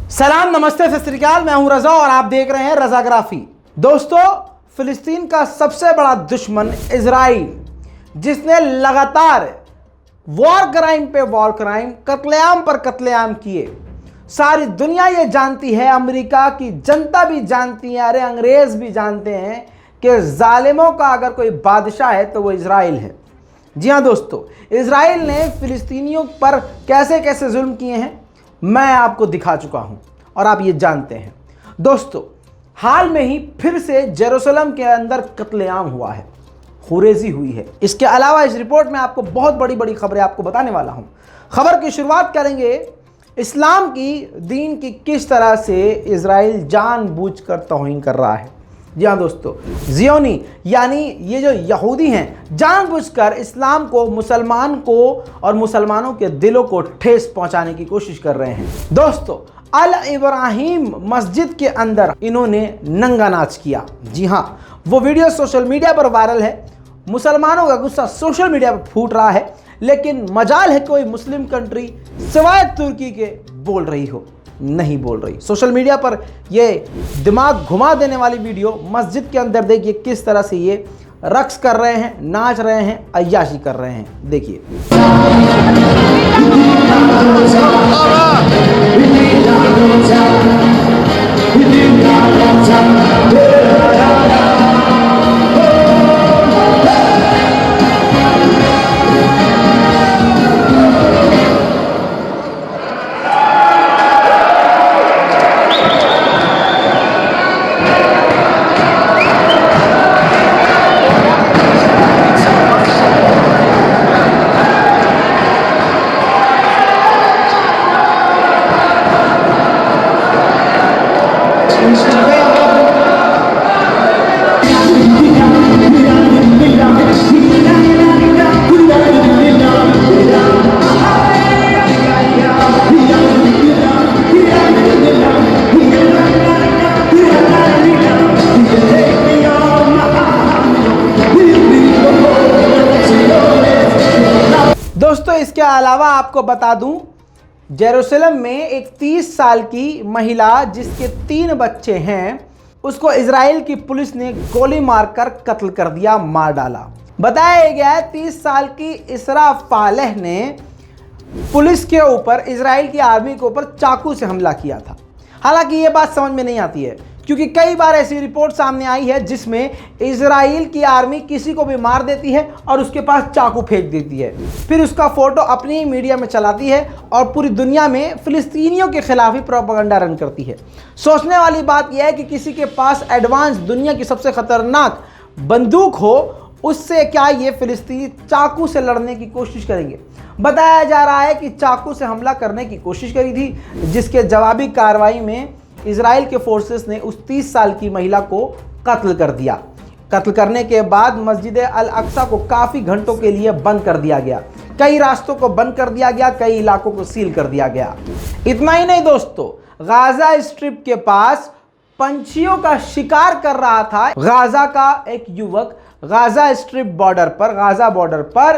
सलाम, नमस्ते, सत श्री अकाल। मैं हूं रजा और आप देख रहे हैं रजाग्राफी। दोस्तों, फिलिस्तीन का सबसे बड़ा दुश्मन इजराइल, जिसने लगातार वॉर क्राइम पे वॉर क्राइम, कत्लेआम पर कत्लेआम किए। सारी दुनिया ये जानती है, अमेरिका की जनता भी जानती है, अरे अंग्रेज भी जानते हैं कि जालिमों का अगर कोई बादशाह है तो वो इजराइल है। जी हाँ दोस्तों, इजराइल ने फिलिस्तीनियों पर कैसे कैसे जुल्म किए हैं मैं आपको दिखा चुका हूं और आप ये जानते हैं। दोस्तों, हाल में ही फिर से जेरूसलम के अंदर कत्लेआम हुआ है, खुरेजी हुई है। इसके अलावा इस रिपोर्ट में आपको बहुत बड़ी बड़ी खबरें आपको बताने वाला हूं। खबर की शुरुआत करेंगे इस्लाम की दीन की किस तरह से इजराइल जानबूझकर तौहीन कर रहा है। जी हाँ दोस्तों, जियोनी यानी ये जो यहूदी हैं जानबूझकर इस्लाम को, मुसलमान को और मुसलमानों के दिलों को ठेस पहुंचाने की कोशिश कर रहे हैं। दोस्तों, अल इब्राहिम मस्जिद के अंदर इन्होंने नंगा नाच किया। जी हाँ, वो वीडियो सोशल मीडिया पर वायरल है। मुसलमानों का गुस्सा सोशल मीडिया पर फूट रहा है, लेकिन मजाल है कोई मुस्लिम कंट्री सिवाय तुर्की के बोल रही हो, नहीं बोल रही। सोशल मीडिया पर ये दिमाग घुमा देने वाली वीडियो मस्जिद के अंदर देखिए किस तरह से ये रक्स कर रहे हैं, नाच रहे हैं, अय्याशी कर रहे हैं। देखिए दोस्तों, इसके अलावा आपको बता दूं, जेरूसलम में एक 30 साल की महिला जिसके 3 बच्चे हैं, उसको इजराइल की पुलिस ने गोली मारकर कत्ल कर दिया, मार डाला। बताया गया है 30 साल की इसरा फालेह ने पुलिस के ऊपर, इजराइल की आर्मी के ऊपर चाकू से हमला किया था। हालांकि ये बात समझ में नहीं आती है, क्योंकि कई बार ऐसी रिपोर्ट सामने आई है जिसमें इजराइल की आर्मी किसी को भी मार देती है और उसके पास चाकू फेंक देती है, फिर उसका फोटो अपनी मीडिया में चलाती है और पूरी दुनिया में फिलिस्तीनियों के खिलाफ ही प्रोपेगेंडा रन करती है। सोचने वाली बात यह है कि किसी के पास एडवांस दुनिया की सबसे खतरनाक बंदूक हो, उससे क्या ये फिलिस्तीनी चाकू से लड़ने की कोशिश करेंगे। बताया जा रहा है कि चाकू से हमला करने की कोशिश करी थी, जिसके जवाबी कार्रवाई में इजराइल के फोर्सेस ने उस 30 साल की महिला को कत्ल कर दिया। कत्ल करने के बाद मस्जिद अल अक्सा को काफ़ी घंटों के लिए बंद कर दिया गया, कई रास्तों को बंद कर दिया गया, कई इलाकों को सील कर दिया गया। इतना ही नहीं दोस्तों, गाजा स्ट्रिप के पास पंछियों का शिकार कर रहा था गाजा का एक युवक। गाजा स्ट्रिप बॉर्डर पर, गाजा बॉर्डर पर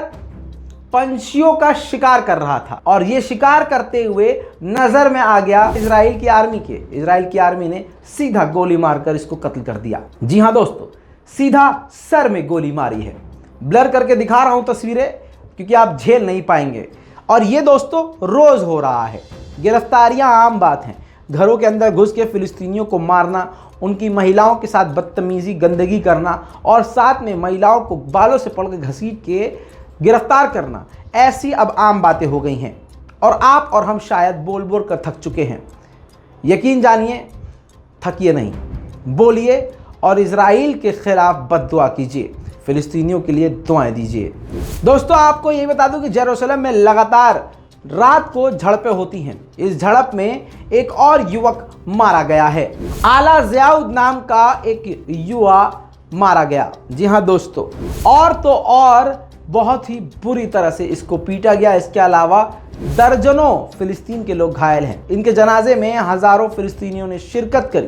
पंछियों का शिकार कर रहा था और ये शिकार करते हुए नजर में आ गया इजराइल की आर्मी के। इजराइल की आर्मी ने सीधा गोली मारकर इसको कत्ल कर दिया। जी हां दोस्तों, सीधा सर में गोली मारी है। ब्लर करके दिखा रहा हूं तस्वीरें क्योंकि आप झेल नहीं पाएंगे। और ये दोस्तों रोज हो रहा है। गिरफ्तारियां आम बात हैं। घरों के अंदर घुस के फिलिस्तीनियों को मारना, उनकी महिलाओं के साथ बदतमीजी, गंदगी करना और साथ में महिलाओं को बालों से पकड़ के घसीट के गिरफ्तार करना, ऐसी अब आम बातें हो गई हैं और आप और हम शायद बोल बोल कर थक चुके हैं। यकीन जानिए, थकिए नहीं, बोलिए और इजराइल के खिलाफ बद्दुआ कीजिए, फिलिस्तीनियों के लिए दुआएं दीजिए। दोस्तों, आपको ये बता दूं कि जेरूसलम में लगातार रात को झड़पें होती हैं। इस झड़प में एक और युवक मारा गया है। आला ज़ियाउद नाम का एक युवा मारा गया। जी हाँ दोस्तों, और तो और बहुत ही बुरी तरह से इसको पीटा गया। इसके अलावा दर्जनों फिलिस्तीन के लोग घायल हैं। इनके जनाजे में हजारों फिलिस्तीनियों ने शिरकत करी।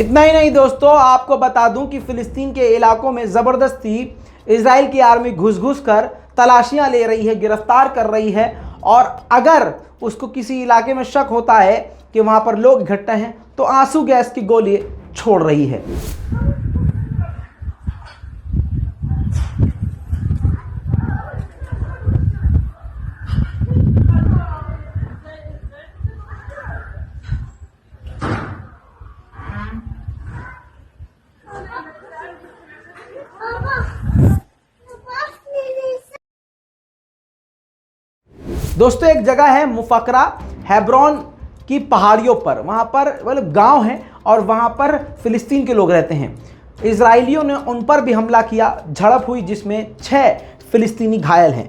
इतना ही नहीं दोस्तों, आपको बता दूं कि फिलिस्तीन के इलाकों में ज़बरदस्ती इजराइल की आर्मी घुस घुस कर तलाशियां ले रही है, गिरफ्तार कर रही है, और अगर उसको किसी इलाके में शक होता है कि वहां पर लोग इकट्ठे हैं तो आंसू गैस की गोली छोड़ रही है। दोस्तों एक जगह है मुफकरा, हेब्रोन की पहाड़ियों पर, वहाँ पर मतलब गांव है और वहाँ पर फिलिस्तीन के लोग रहते हैं। इजरायलियों ने उन पर भी हमला किया, झड़प हुई जिसमें 6 फिलिस्तीनी घायल हैं।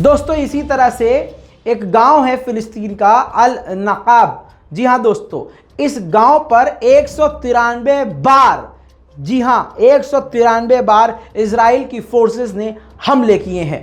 दोस्तों इसी तरह से एक गांव है फिलिस्तीन का अल नकाब। जी हाँ दोस्तों, इस गांव पर 193 बार, जी हाँ 193 बार इजराइल की फोर्सेस ने हमले किए हैं।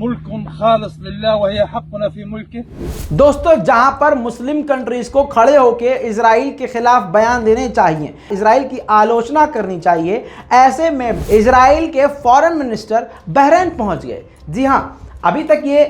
मुल्क खालिस लिल्लाह व हिय हक़्क़ुना फ़ी मुल्किह। दोस्तों जहां पर मुस्लिम कंट्रीज को खड़े होकर इजराइल के खिलाफ बयान देने चाहिए, इजराइल की आलोचना करनी चाहिए, ऐसे में इजराइल के फॉरेन मिनिस्टर बहरीन पहुंच गए। जी हां, अभी तक ये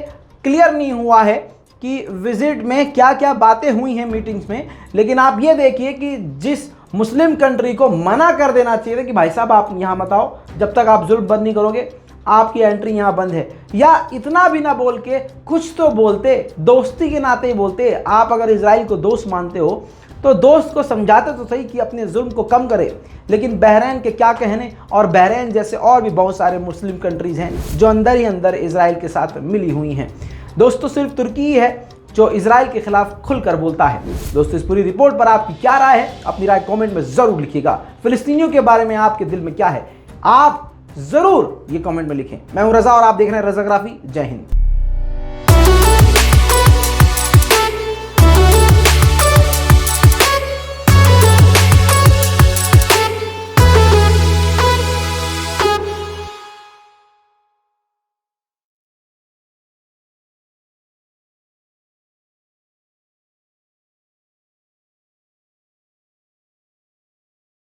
क्लियर नहीं हुआ है कि विजिट में क्या क्या बातें हुई हैं मीटिंग्स में, लेकिन आप ये देखिए कि जिस मुस्लिम कंट्री को मना कर देना चाहिए था कि भाई साहब आप यहाँ मत आओ, जब तक आप जुल्म बंद नहीं करोगे आपकी एंट्री यहाँ बंद है, या इतना भी ना बोल के कुछ तो बोलते, दोस्ती के नाते ही बोलते। आप अगर इजराइल को दोस्त मानते हो तो दोस्त को समझाते तो सही कि अपने जुल्म को कम करे। लेकिन बहरीन के क्या कहने, और बहरीन जैसे और भी बहुत सारे मुस्लिम कंट्रीज़ हैं जो अंदर ही अंदर इजराइल के साथ मिली हुई हैं। दोस्तों सिर्फ तुर्की ही है जो इजराइल के खिलाफ खुलकर बोलता है। दोस्तों इस पूरी रिपोर्ट पर आपकी क्या राय है, अपनी राय कमेंट में ज़रूर लिखिएगा। फिलिस्तीनियों के बारे में आपके दिल में क्या है, आप ज़रूर ये कमेंट में लिखें। मैं हूं रज़ा और आप देख रहे हैं रज़ाग्राफी। जय हिंद।